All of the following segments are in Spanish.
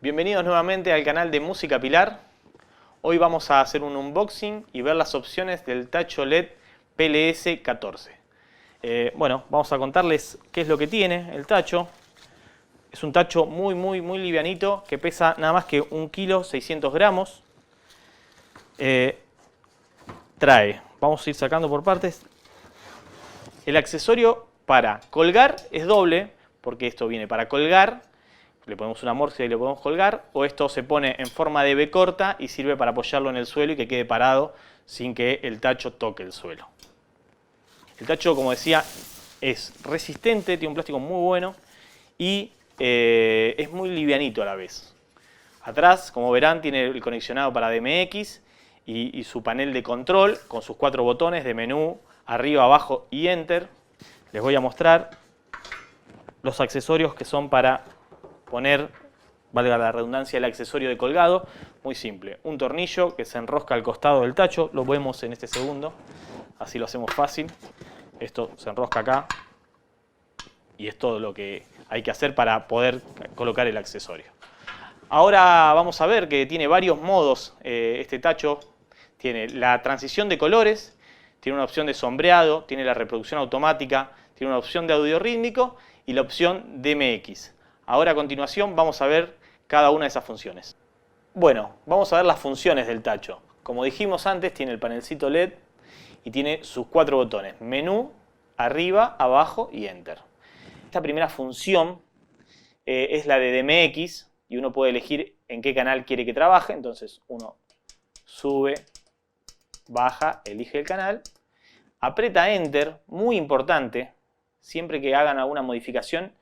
Bienvenidos nuevamente al canal de Música Pilar. Hoy vamos a hacer un unboxing y ver las opciones del Tacho LED PLS14. Bueno, vamos a contarles qué es lo que tiene el tacho. Es un tacho muy livianito que pesa nada más que 1 kg 600 gramos. Vamos a ir sacando por partes. El accesorio para colgar es doble, porque esto viene para colgar. Le ponemos una morsa y le podemos colgar, o esto se pone en forma de B corta y sirve para apoyarlo en el suelo y que quede parado sin que el tacho toque el suelo. El tacho, como decía, es resistente, tiene un plástico muy bueno y es muy livianito a la vez. Atrás, como verán, tiene el conexionado para DMX y su panel de control con sus 4 botones de menú, arriba, abajo y Enter. Les voy a mostrar los accesorios que son para poner, valga la redundancia, el accesorio de colgado. Muy simple, un tornillo que se enrosca al costado del tacho, lo vemos en este segundo, así lo hacemos fácil. Esto se enrosca acá y es todo lo que hay que hacer para poder colocar el accesorio. Ahora vamos a ver que tiene varios modos este tacho. Tiene la transición de colores, tiene una opción de sombreado, tiene la reproducción automática, tiene una opción de audio rítmico y la opción DMX. Ahora a continuación vamos a ver cada una de esas funciones. Bueno, vamos a ver las funciones del tacho. Como dijimos antes, tiene el panelcito LED y tiene sus 4 botones. Menú, arriba, abajo y Enter. Esta primera función es la de DMX y uno puede elegir en qué canal quiere que trabaje. Entonces uno sube, baja, elige el canal, aprieta Enter, muy importante, siempre que hagan alguna modificación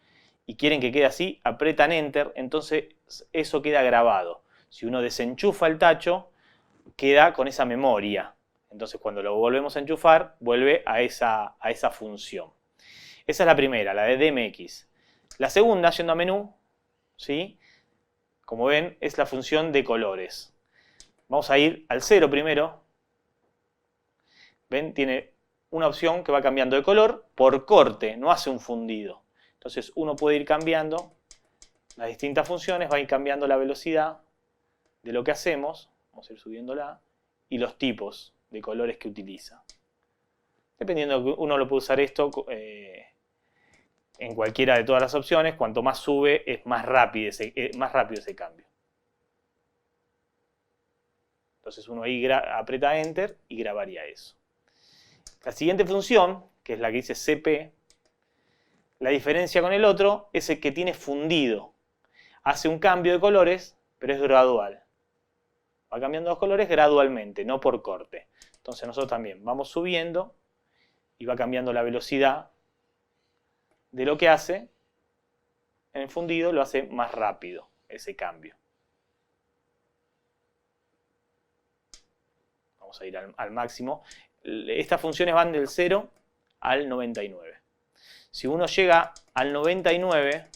y quieren que quede así, apretan Enter, entonces eso queda grabado. Si uno desenchufa el tacho, queda con esa memoria. Entonces cuando lo volvemos a enchufar, vuelve a esa función. Esa es la primera, la de DMX. La segunda, yendo a menú, ¿sí? Como ven, es la función de colores. Vamos a ir al 0 primero. ¿Ven? Tiene una opción que va cambiando de color por corte, no hace un fundido. Entonces uno puede ir cambiando las distintas funciones, va a ir cambiando la velocidad de lo que hacemos, vamos a ir subiéndola, y los tipos de colores que utiliza. Dependiendo, uno lo puede usar esto en cualquiera de todas las opciones, cuanto más sube es más rápido ese cambio. Entonces uno ahí aprieta Enter y grabaría eso. La siguiente función, que es la que dice CP, la diferencia con el otro es el que tiene fundido. Hace un cambio de colores, pero es gradual. Va cambiando los colores gradualmente, no por corte. Entonces nosotros también vamos subiendo y va cambiando la velocidad de lo que hace. En el fundido lo hace más rápido, ese cambio. Vamos a ir al máximo. Estas funciones van del 0 al 99. Si uno llega al 99,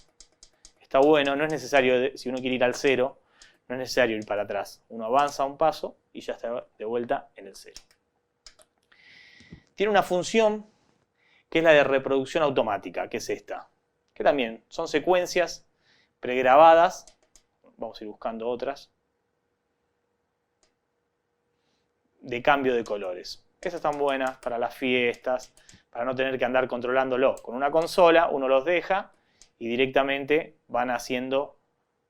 está bueno, no es necesario, si uno quiere ir al 0, no es necesario ir para atrás. Uno avanza un paso y ya está de vuelta en el 0. Tiene una función que es la de reproducción automática, que es esta. Que también son secuencias pregrabadas. Vamos a ir buscando otras. De cambio de colores. Esas están buenas para las fiestas, para no tener que andar controlándolo. Con una consola uno los deja y directamente van haciendo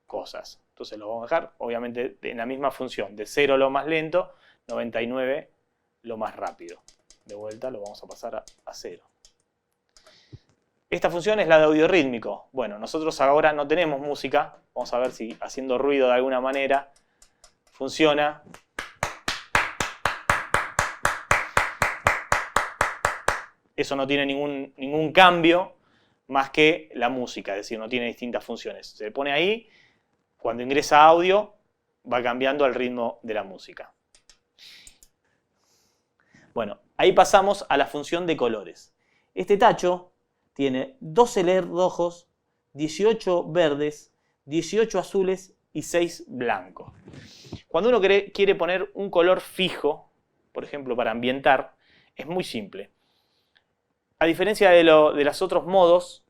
cosas. Entonces los vamos a dejar, obviamente, en la misma función. De 0 lo más lento, 99 lo más rápido. De vuelta lo vamos a pasar a 0. Esta función es la de audio rítmico. Bueno, nosotros ahora no tenemos música. Vamos a ver si haciendo ruido de alguna manera funciona. Eso no tiene ningún cambio más que la música, es decir, no tiene distintas funciones. Se pone ahí, cuando ingresa audio, va cambiando el ritmo de la música. Bueno, ahí pasamos a la función de colores. Este tacho tiene 12 LED rojos, 18 verdes, 18 azules y 6 blancos. Cuando uno quiere poner un color fijo, por ejemplo para ambientar, es muy simple. A diferencia de los otros modos,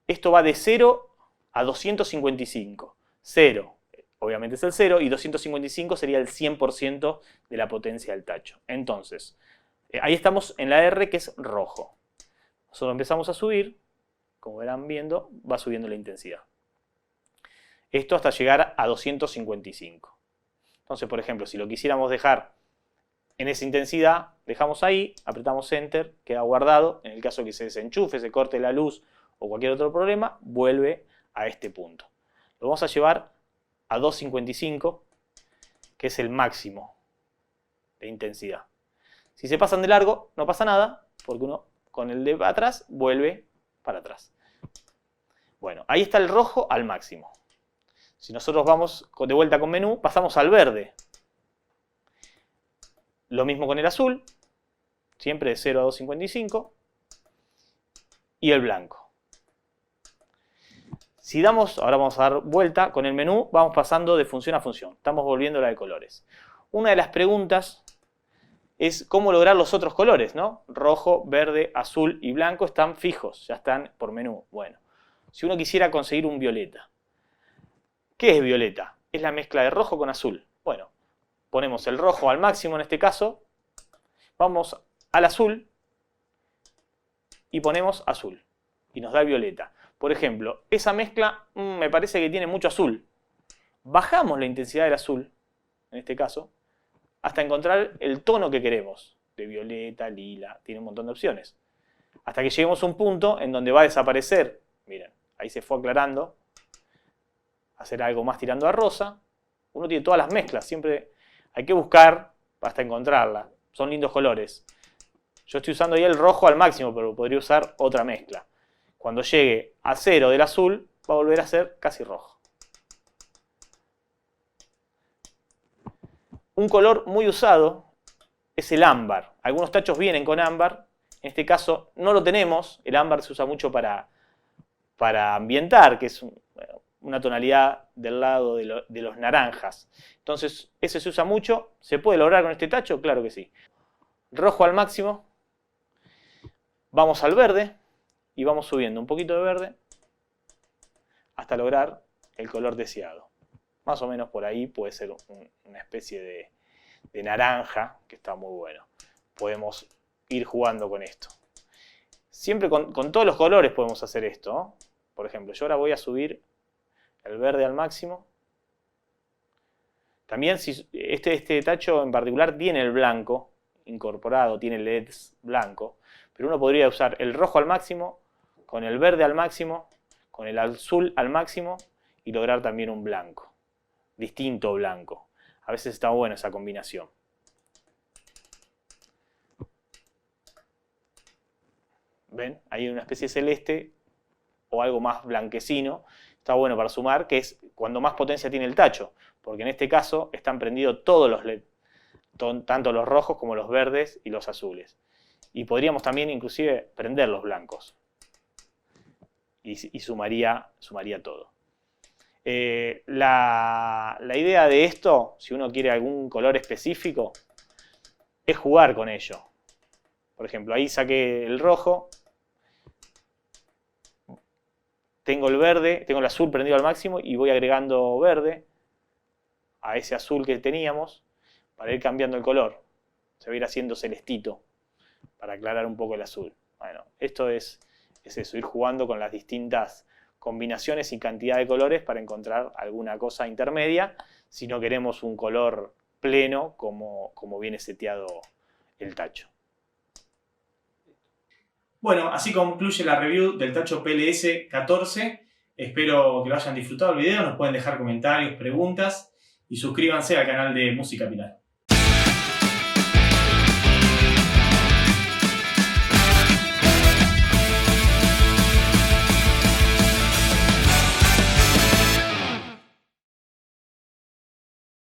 esto va de 0 a 255. 0, obviamente es el 0, y 255 sería el 100% de la potencia del tacho. Entonces, ahí estamos en la R, que es rojo. Nosotros empezamos a subir, como verán viendo, va subiendo la intensidad. Esto hasta llegar a 255. Entonces, por ejemplo, si lo quisiéramos dejar en esa intensidad, dejamos ahí, apretamos Enter, queda guardado. En el caso que se desenchufe, se corte la luz o cualquier otro problema, vuelve a este punto. Lo vamos a llevar a 255, que es el máximo de intensidad. Si se pasan de largo, no pasa nada, porque uno con el de atrás vuelve para atrás. Bueno, ahí está el rojo al máximo. Si nosotros vamos de vuelta con menú, pasamos al verde. Lo mismo con el azul, siempre de 0 a 255. Y el blanco. Si damos, ahora vamos a dar vuelta con el menú, vamos pasando de función a función. Estamos volviendo a la de colores. Una de las preguntas es cómo lograr los otros colores, ¿no? Rojo, verde, azul y blanco están fijos, ya están por menú. Bueno, si uno quisiera conseguir un violeta, ¿qué es violeta? Es la mezcla de rojo con azul. Bueno, ponemos el rojo al máximo en este caso, vamos al azul y ponemos azul. Y nos da violeta. Por ejemplo, esa mezcla me parece que tiene mucho azul. Bajamos la intensidad del azul, en este caso, hasta encontrar el tono que queremos. De violeta, lila, tiene un montón de opciones. Hasta que lleguemos a un punto en donde va a desaparecer. Miren, ahí se fue aclarando. Hacer algo más tirando a rosa. Uno tiene todas las mezclas, siempre hay que buscar hasta encontrarla. Son lindos colores. Yo estoy usando ahí el rojo al máximo, pero podría usar otra mezcla. Cuando llegue a 0 del azul, va a volver a ser casi rojo. Un color muy usado es el ámbar. Algunos tachos vienen con ámbar. En este caso no lo tenemos. El ámbar se usa mucho para ambientar, que es una tonalidad del lado de los naranjas. Entonces, ese se usa mucho. ¿Se puede lograr con este tacho? Claro que sí. Rojo al máximo. Vamos al verde. Y vamos subiendo un poquito de verde hasta lograr el color deseado. Más o menos por ahí puede ser una especie de naranja, que está muy bueno. Podemos ir jugando con esto. Siempre con todos los colores podemos hacer esto, ¿no? Por ejemplo, yo ahora voy a subir el verde al máximo. También si este tacho en particular tiene el blanco incorporado, tiene LEDs blanco, pero uno podría usar el rojo al máximo, con el verde al máximo, con el azul al máximo y lograr también un blanco, distinto blanco. A veces está buena esa combinación. ¿Ven? Hay una especie de celeste o algo más blanquecino. Está bueno para sumar, que es cuando más potencia tiene el tacho, porque en este caso están prendidos todos los LED, tanto los rojos como los verdes y los azules. Y podríamos también inclusive prender los blancos. Y sumaría todo. La idea de esto, si uno quiere algún color específico, es jugar con ello. Por ejemplo, ahí saqué el rojo, tengo el verde, tengo el azul prendido al máximo y voy agregando verde a ese azul que teníamos para ir cambiando el color. Se va a ir haciendo celestito para aclarar un poco el azul. Bueno, esto es eso, ir jugando con las distintas combinaciones y cantidad de colores para encontrar alguna cosa intermedia si no queremos un color pleno como viene seteado el tacho. Bueno, así concluye la review del tacho PLS 14. Espero que lo hayan disfrutado el video, nos pueden dejar comentarios, preguntas y suscríbanse al canal de Música Pilar.